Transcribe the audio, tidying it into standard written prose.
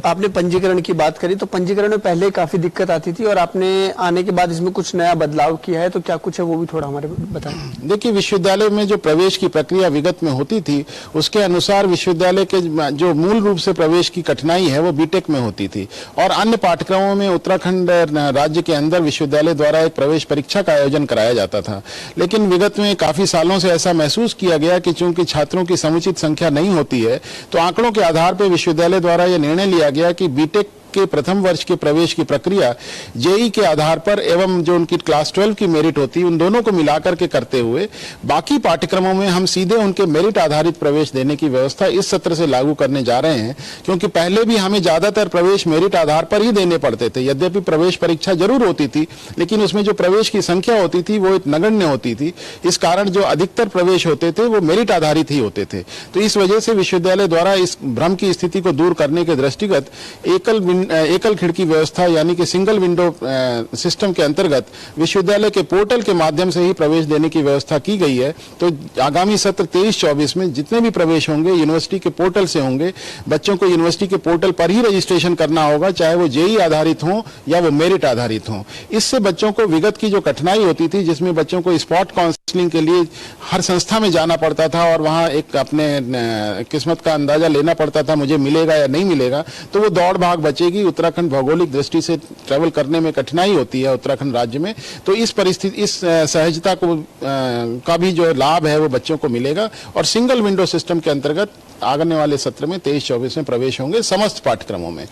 आपने पंजीकरण की बात करी, तो पंजीकरण में पहले काफी दिक्कत आती थी और आपने आने के बाद इसमें कुछ नया बदलाव किया है, तो क्या कुछ है वो भी थोड़ा हमारे बताएं। देखिए, विश्वविद्यालय में जो प्रवेश की प्रक्रिया विगत में होती थी उसके अनुसार विश्वविद्यालय के जो मूल रूप से प्रवेश की कठिनाई है वो बीटेक में होती थी और अन्य पाठ्यक्रमों में उत्तराखंड राज्य के अंदर विश्वविद्यालय द्वारा एक प्रवेश परीक्षा का आयोजन कराया जाता था। लेकिन विगत में काफी सालों से ऐसा महसूस किया गया कि चूंकि छात्रों की समुचित संख्या नहीं होती है, तो आंकड़ों के आधार पर विश्वविद्यालय द्वारा यह निर्णय लिया गया कि बीटेक के प्रथम वर्ष के प्रवेश की प्रक्रिया जेई के आधार पर एवं जो उनकी क्लास 12 की मेरिट होती है उन दोनों को मिलाकर के करते हुए बाकी पाठ्यक्रमों में हम सीधे उनके मेरिट आधारित प्रवेश देने की व्यवस्था इस सत्र से लागू करने जा रहे हैं। क्योंकि पहले भी हमें ज्यादातर प्रवेश मेरिट आधार पर ही देने पड़ते थे। यद्यपि प्रवेश परीक्षा जरूर होती थी, लेकिन उसमें जो प्रवेश की संख्या होती थी वो नगण्य होती थी। इस कारण जो अधिकतर प्रवेश होते थे वो मेरिट आधारित ही होते थे। तो इस वजह से विश्वविद्यालय द्वारा इस भ्रम की स्थिति को दूर करने के दृष्टिगत एकल खिड़की व्यवस्था यानी कि सिंगल विंडो सिस्टम के अंतर्गत विश्वविद्यालय के पोर्टल के माध्यम से ही प्रवेश देने की व्यवस्था की गई है। तो आगामी सत्र 23-24 में जितने भी प्रवेश होंगे यूनिवर्सिटी के पोर्टल से होंगे। बच्चों को यूनिवर्सिटी के पोर्टल पर ही रजिस्ट्रेशन करना होगा, चाहे वो जेई आधारित हो या वो मेरिट आधारित हो। इससे बच्चों को विगत की जो कठिनाई होती थी, जिसमें बच्चों को स्पॉट काउंसलिंग के लिए हर संस्था में जाना पड़ता था और वहां एक अपने किस्मत का अंदाजा लेना पड़ता था, मुझे मिलेगा या नहीं मिलेगा, तो वो दौड़ भाग बचेगी। उत्तराखंड भौगोलिक दृष्टि से ट्रैवल करने में कठिनाई होती है उत्तराखंड राज्य में, तो इस परिस्थिति इस सहजता को का भी जो लाभ है वो बच्चों को मिलेगा और सिंगल विंडो सिस्टम के अंतर्गत आने वाले सत्र में 23-24 में प्रवेश होंगे समस्त पाठ्यक्रमों में।